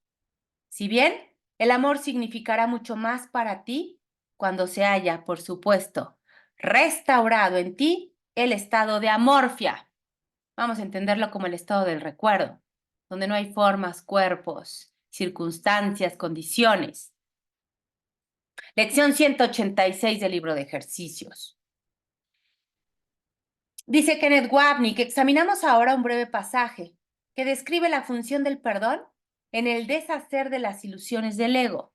Si bien el amor significará mucho más para ti cuando se haya, por supuesto, restaurado en ti el estado de amorfia. Vamos a entenderlo como el estado del recuerdo, donde no hay formas, cuerpos, circunstancias, condiciones. Lección 186 del libro de ejercicios. Dice Kenneth Wapnick que examinamos ahora un breve pasaje que describe la función del perdón en el deshacer de las ilusiones del ego.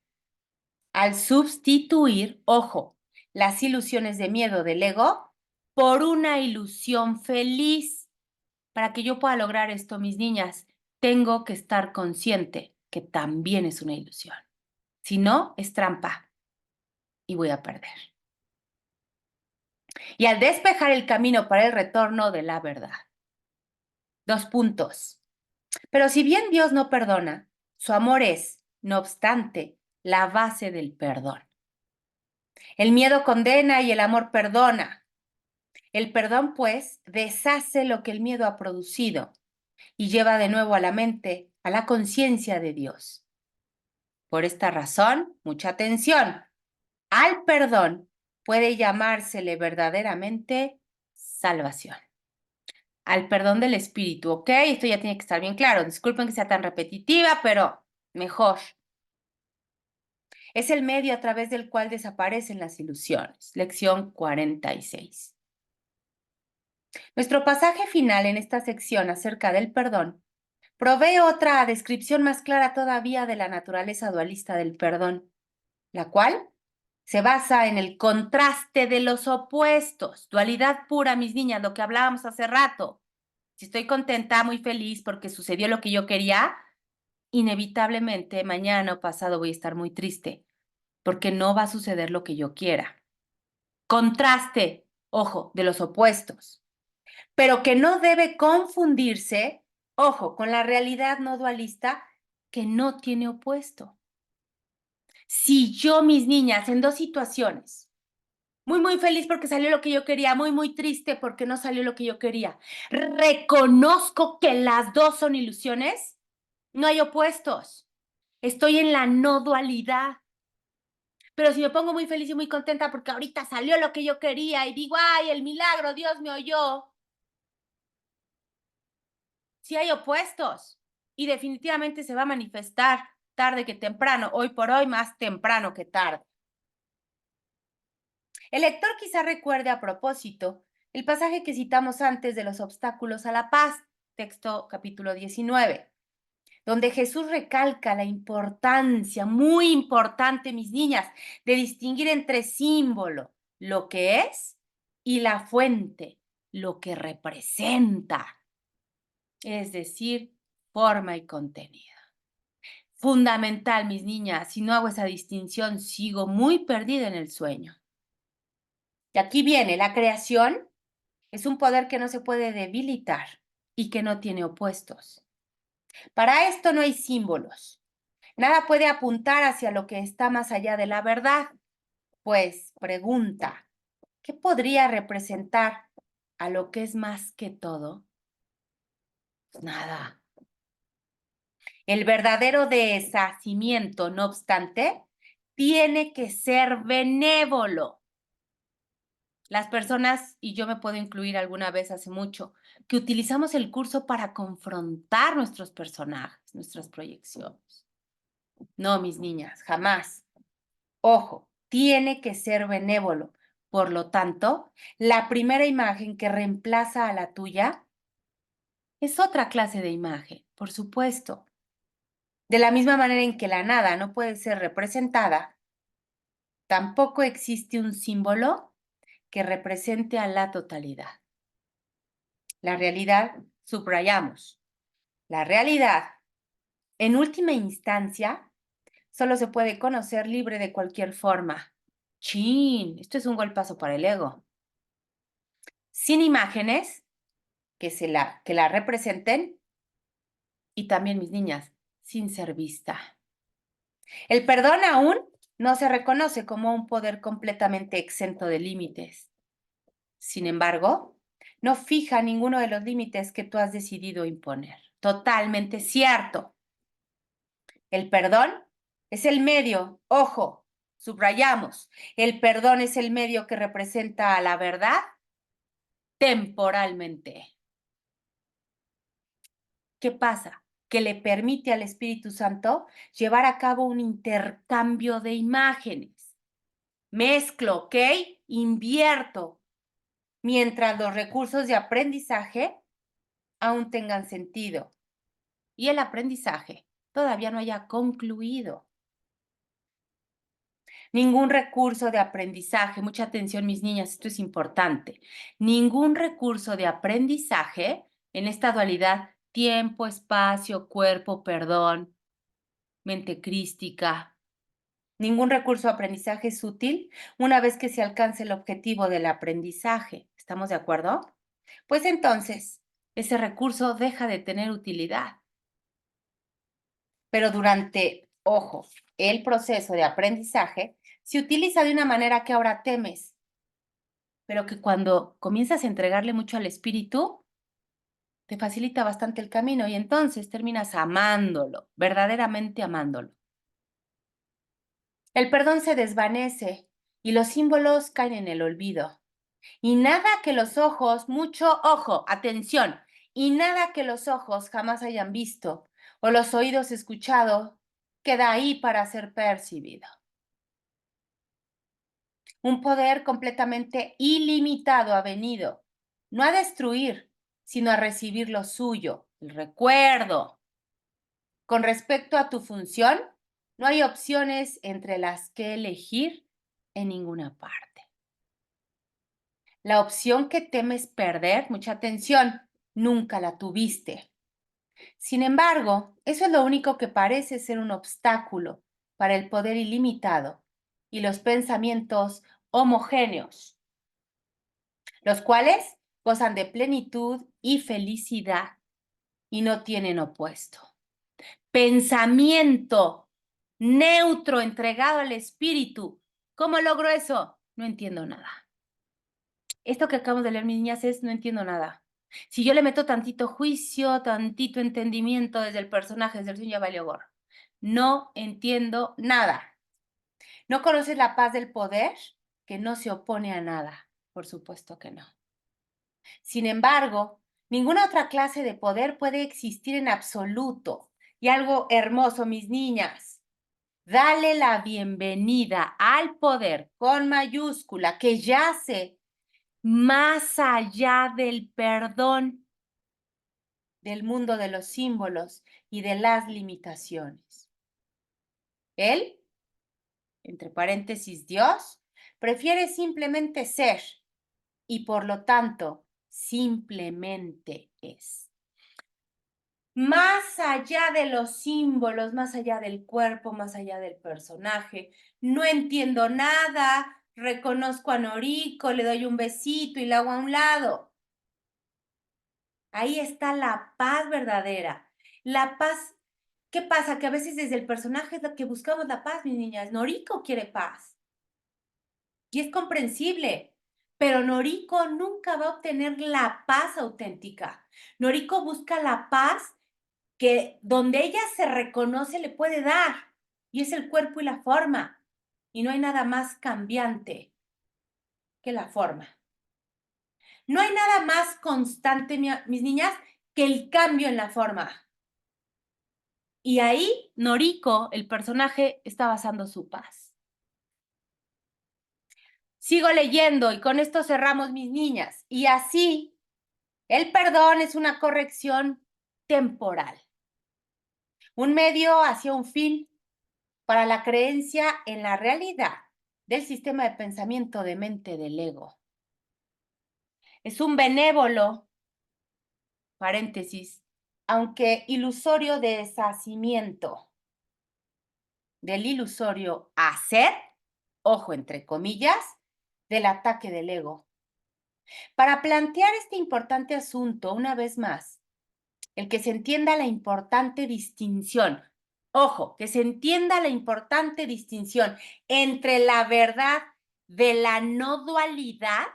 Al sustituir, ojo, las ilusiones de miedo del ego por una ilusión feliz. Para que yo pueda lograr esto, mis niñas, tengo que estar consciente que también es una ilusión. Si no, es trampa y voy a perder. Y al despejar el camino para el retorno de la verdad. 2 puntos. Pero si bien Dios no perdona, su amor es, no obstante, la base del perdón. El miedo condena y el amor perdona. El perdón, pues, deshace lo que el miedo ha producido y lleva de nuevo a la mente, a la conciencia de Dios. Por esta razón, mucha atención, al perdón puede llamársele verdaderamente salvación. Al perdón del espíritu, ¿ok? Esto ya tiene que estar bien claro. Disculpen que sea tan repetitiva, pero mejor. Es el medio a través del cual desaparecen las ilusiones. Lección 46. Nuestro pasaje final en esta sección acerca del perdón provee otra descripción más clara todavía de la naturaleza dualista del perdón, la cual se basa en el contraste de los opuestos. Dualidad pura, mis niñas, lo que hablábamos hace rato. Si estoy contenta, muy feliz porque sucedió lo que yo quería, inevitablemente mañana o pasado voy a estar muy triste porque no va a suceder lo que yo quiera. Contraste, ojo, de los opuestos, pero que no debe confundirse, ojo, con la realidad no dualista que no tiene opuesto. Si yo, mis niñas, en 2 situaciones, muy feliz porque salió lo que yo quería, muy triste porque no salió lo que yo quería, reconozco que las 2 son ilusiones, no hay opuestos. Estoy en la no dualidad. Pero si me pongo muy feliz y muy contenta porque ahorita salió lo que yo quería y digo, ¡ay, el milagro, Dios me oyó! Sí hay opuestos y definitivamente se va a manifestar tarde que temprano, hoy por hoy más temprano que tarde. El lector quizá recuerde a propósito el pasaje que citamos antes de los obstáculos a la paz, texto capítulo 19, donde Jesús recalca la importancia, muy importante, mis niñas, de distinguir entre símbolo, lo que es, y la fuente, lo que representa, es decir, forma y contenido. Fundamental, mis niñas, si no hago esa distinción, sigo muy perdida en el sueño. Y aquí viene, la creación es un poder que no se puede debilitar y que no tiene opuestos. Para esto no hay símbolos. Nada puede apuntar hacia lo que está más allá de la verdad. Pues, pregunta, ¿qué podría representar a lo que es más que todo? Pues nada. El verdadero deshacimiento, no obstante, tiene que ser benévolo. Las personas, y yo me puedo incluir alguna vez hace mucho, que utilizamos el curso para confrontar nuestros personajes, nuestras proyecciones. No, mis niñas, jamás. Ojo, tiene que ser benévolo. Por lo tanto, la primera imagen que reemplaza a la tuya es otra clase de imagen, por supuesto. De la misma manera en que la nada no puede ser representada, tampoco existe un símbolo que represente a la totalidad. La realidad, subrayamos, la realidad, en última instancia, solo se puede conocer libre de cualquier forma. ¡Chin! Esto es un golpazo para el ego. Sin imágenes que la representen y también, mis niñas, sin ser vista. El perdón aún no se reconoce como un poder completamente exento de límites. Sin embargo, no fija ninguno de los límites que tú has decidido imponer. Totalmente cierto. El perdón es el medio, ojo, subrayamos, el perdón es el medio que representa a la verdad temporalmente. ¿Qué pasa? Que le permite al Espíritu Santo llevar a cabo un intercambio de imágenes. Mezclo, ¿ok? Invierto, mientras los recursos de aprendizaje aún tengan sentido y el aprendizaje todavía no haya concluido. Ningún recurso de aprendizaje, mucha atención mis niñas, esto es importante, ningún recurso de aprendizaje en esta dualidad tiempo, espacio, cuerpo, perdón, mente crística. Ningún recurso de aprendizaje es útil una vez que se alcance el objetivo del aprendizaje. ¿Estamos de acuerdo? Pues entonces, ese recurso deja de tener utilidad. Pero durante, ojo, el proceso de aprendizaje se utiliza de una manera que ahora temes, pero que cuando comienzas a entregarle mucho al espíritu, te facilita bastante el camino y entonces terminas amándolo, verdaderamente amándolo. El perdón se desvanece y los símbolos caen en el olvido. Y nada que los ojos, mucho ojo, atención, y nada que los ojos jamás hayan visto o los oídos escuchado, queda ahí para ser percibido. Un poder completamente ilimitado ha venido, no a destruir, sino a recibir lo suyo, el recuerdo. Con respecto a tu función, no hay opciones entre las que elegir en ninguna parte. La opción que temes perder, mucha atención, nunca la tuviste. Sin embargo, eso es lo único que parece ser un obstáculo para el poder ilimitado y los pensamientos homogéneos, los cuales gozan de plenitud y felicidad y no tienen opuesto. Pensamiento neutro entregado al espíritu. ¿Cómo logro eso? No entiendo nada. Esto que acabamos de leer, mis niñas, es no entiendo nada. Si yo le meto tantito juicio, tantito entendimiento desde el personaje, desde el sueño, ya valió gorro. No entiendo nada. ¿No conoces la paz del poder? Que no se opone a nada. Por supuesto que no. Sin embargo, ninguna otra clase de poder puede existir en absoluto. Y algo hermoso, mis niñas. Dale la bienvenida al poder con mayúscula que yace más allá del perdón, del mundo de los símbolos y de las limitaciones. Él, entre paréntesis Dios, prefiere simplemente ser y por lo tanto simplemente es. Más allá de los símbolos, más allá del cuerpo, más allá del personaje, no entiendo nada, reconozco a Noriko, le doy un besito y la hago a un lado. Ahí está la paz verdadera. La paz, ¿qué pasa? Que a veces desde el personaje es lo que buscamos la paz, mis niñas. Noriko quiere paz. Y es comprensible. Pero Noriko nunca va a obtener la paz auténtica. Noriko busca la paz que donde ella se reconoce le puede dar. Y es el cuerpo y la forma. Y no hay nada más cambiante que la forma. No hay nada más constante, mis niñas, que el cambio en la forma. Y ahí Noriko, el personaje, está basando su paz. Sigo leyendo y con esto cerramos, mis niñas. Y así, el perdón es una corrección temporal. Un medio hacia un fin para la creencia en la realidad del sistema de pensamiento de mente del ego. Es un benévolo, paréntesis, aunque ilusorio deshacimiento del ilusorio hacer, ojo entre comillas, del ataque del ego. Para plantear este importante asunto, una vez más, el que se entienda la importante distinción, ojo, que se entienda la importante distinción entre la verdad de la no dualidad,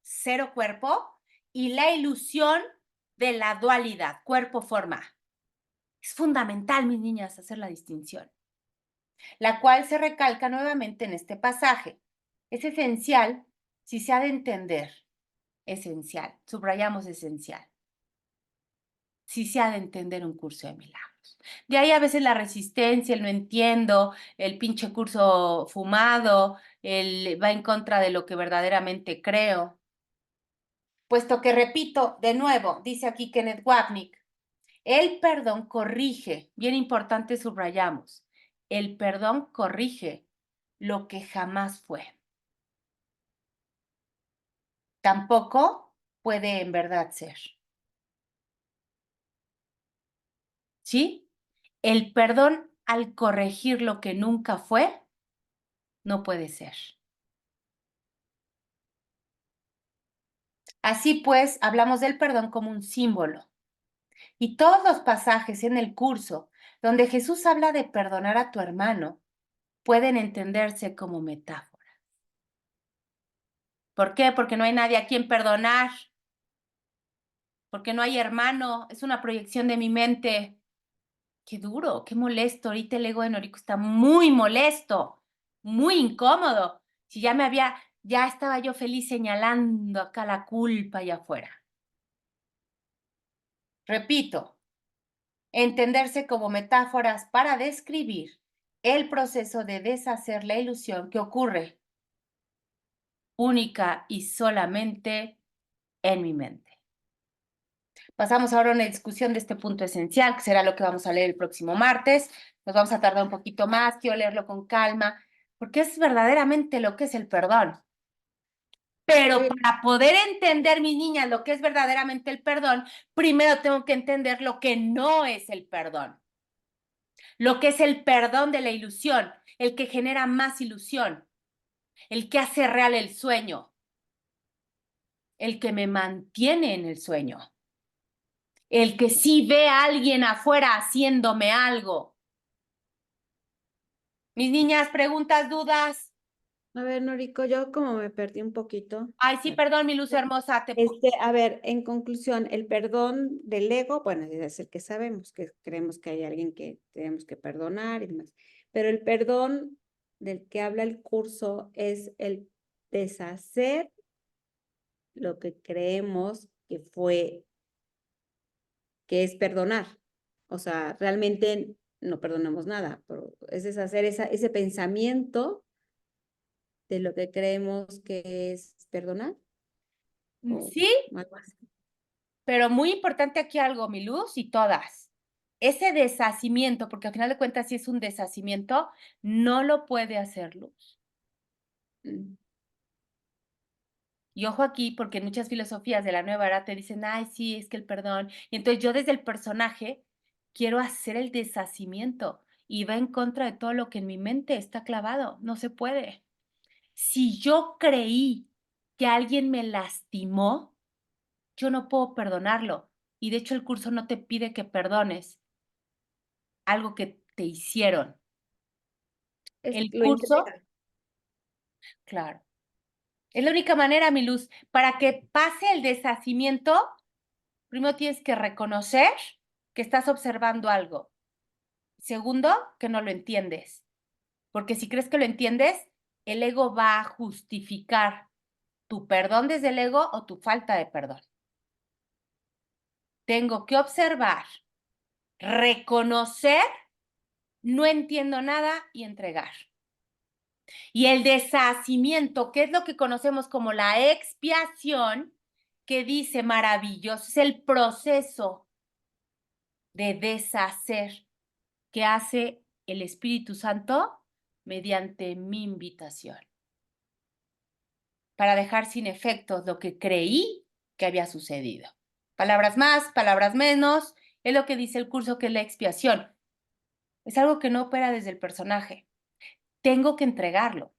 cero cuerpo, y la ilusión de la dualidad, cuerpo-forma. Es fundamental, mis niñas, hacer la distinción, la cual se recalca nuevamente en este pasaje. Es esencial si se ha de entender, esencial, subrayamos esencial, si se ha de entender un curso de milagros. De ahí a veces la resistencia, el no entiendo, el pinche curso fumado, el va en contra de lo que verdaderamente creo. Puesto que, repito, de nuevo, dice aquí Kenneth Wapnick, el perdón corrige, bien importante subrayamos, el perdón corrige lo que jamás fue. Tampoco puede en verdad ser. ¿Sí? El perdón al corregir lo que nunca fue, no puede ser. Así pues, hablamos del perdón como un símbolo. Y todos los pasajes en el curso donde Jesús habla de perdonar a tu hermano pueden entenderse como metáforas. ¿Por qué? Porque no hay nadie a quien perdonar. Porque no hay hermano. Es una proyección de mi mente. Qué duro, qué molesto. Ahorita el ego de Noriko está muy molesto, muy incómodo. Si ya estaba yo feliz señalando acá la culpa allá afuera. Repito, entenderse como metáforas para describir el proceso de deshacer la ilusión que ocurre única y solamente en mi mente. Pasamos ahora a una discusión de este punto esencial, que será lo que vamos a leer el próximo martes. Nos vamos a tardar un poquito más, quiero leerlo con calma, porque es verdaderamente lo que es el perdón. Pero para poder entender, mis niñas, lo que es verdaderamente el perdón, primero tengo que entender lo que no es el perdón. Lo que es el perdón de la ilusión, el que genera más ilusión, el que hace real el sueño, el que me mantiene en el sueño, el que sí ve a alguien afuera haciéndome algo. Mis niñas, preguntas, dudas. A ver, Noriko, yo como me perdí un poquito. Ay, sí, perdón, mi luz hermosa. A ver, en conclusión, el perdón del ego, bueno, es el que sabemos, que creemos que hay alguien que tenemos que perdonar y demás. Pero el perdón del que habla el curso es el deshacer lo que creemos que fue, que es perdonar. O sea, realmente no perdonamos nada, pero es deshacer ese pensamiento de lo que creemos que es perdonar. o Sí, algo así. pero muy importante aquí algo, mi Luz, y todas. Ese deshacimiento, porque al final de cuentas si es un deshacimiento, no lo puede hacer Luz. Mm. Y ojo aquí, porque en muchas filosofías de la nueva era te dicen, ay, sí, es que el perdón. Y entonces yo desde el personaje quiero hacer el deshacimiento y va en contra de todo lo que en mi mente está clavado. No se puede. Si yo creí que alguien me lastimó, yo no puedo perdonarlo. Y de hecho el curso no te pide que perdones algo que te hicieron. El Lo curso, entrega. claro. Es la única manera, mi Luz, para que pase el deshacimiento. Primero tienes que reconocer que estás observando algo. Segundo, que no lo entiendes. Porque si crees que lo entiendes, el ego va a justificar tu perdón desde el ego o tu falta de perdón. Tengo que observar, reconocer, no entiendo nada y entregar. Y el deshacimiento, que es lo que conocemos como la expiación, que dice maravilloso, es el proceso de deshacer que hace el Espíritu Santo mediante mi invitación, para dejar sin efectos lo que creí que había sucedido. Palabras más, palabras menos, es lo que dice el curso que es la expiación. Es algo que no opera desde el personaje. Tengo que entregarlo,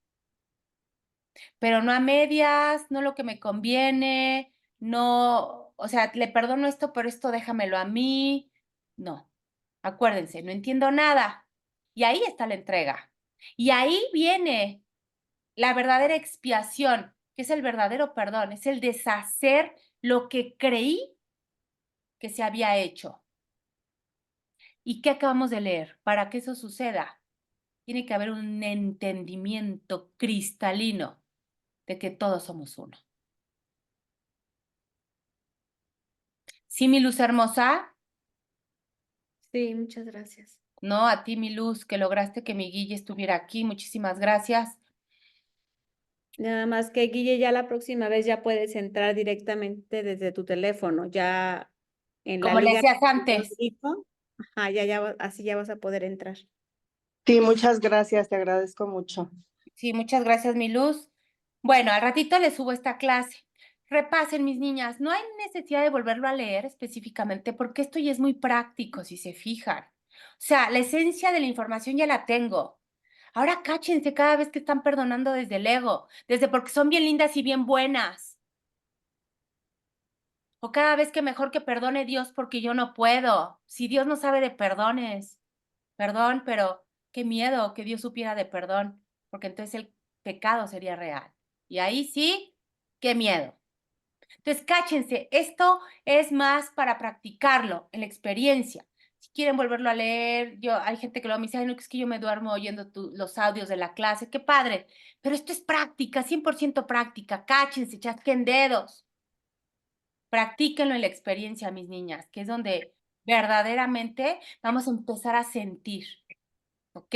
pero no a medias, no lo que me conviene, no, o sea, le perdono esto, pero esto déjamelo a mí. No, acuérdense, no entiendo nada. Y ahí está la entrega. Y ahí viene la verdadera expiación, que es el verdadero perdón, es el deshacer lo que creí que se había hecho. ¿Y qué acabamos de leer? Para que eso suceda, tiene que haber un entendimiento cristalino de que todos somos uno. ¿Sí, mi luz hermosa? Sí, muchas gracias. No, a ti, mi luz, que lograste que mi Guille estuviera aquí. Muchísimas gracias. Nada más que, Guille, ya la próxima vez ya puedes entrar directamente desde tu teléfono, ya en la Como le liga decías que te antes. indico. Ajá, ya, así ya vas a poder entrar. Sí, muchas gracias, te agradezco mucho. Sí, muchas gracias, mi luz. Bueno, al ratito les subo esta clase. Repasen, mis niñas. No hay necesidad de volverlo a leer específicamente porque esto ya es muy práctico, si se fijan. O sea, la esencia de la información ya la tengo. Ahora cáchense cada vez que están perdonando desde el ego, desde porque son bien lindas y bien buenas. O cada vez que mejor que perdone Dios porque yo no puedo. Si Dios no sabe de perdones. Perdón, pero qué miedo que Dios supiera de perdón, porque entonces el pecado sería real. Y ahí sí, qué miedo. Entonces, cáchense, esto es más para practicarlo en la experiencia. Si quieren volverlo a leer, hay gente que lo me dice, ay, no, es que yo me duermo oyendo los audios de la clase, qué padre. Pero esto es práctica, 100% práctica. Cáchense, chasquen dedos. Practíquenlo en la experiencia, mis niñas, que es donde verdaderamente vamos a empezar a sentir. ¿Ok?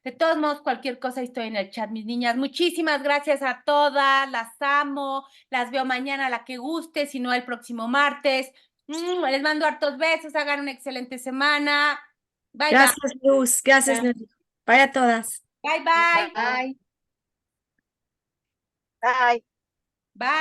De todos modos, cualquier cosa estoy en el chat, mis niñas. Muchísimas gracias a todas, las amo, las veo mañana a la que guste, si no el próximo martes. Les mando hartos besos, hagan una excelente semana. Bye, Gracias, Luz. Gracias, Ya. Nelly. Para todas. bye. Bye, bye. Bye. Bye.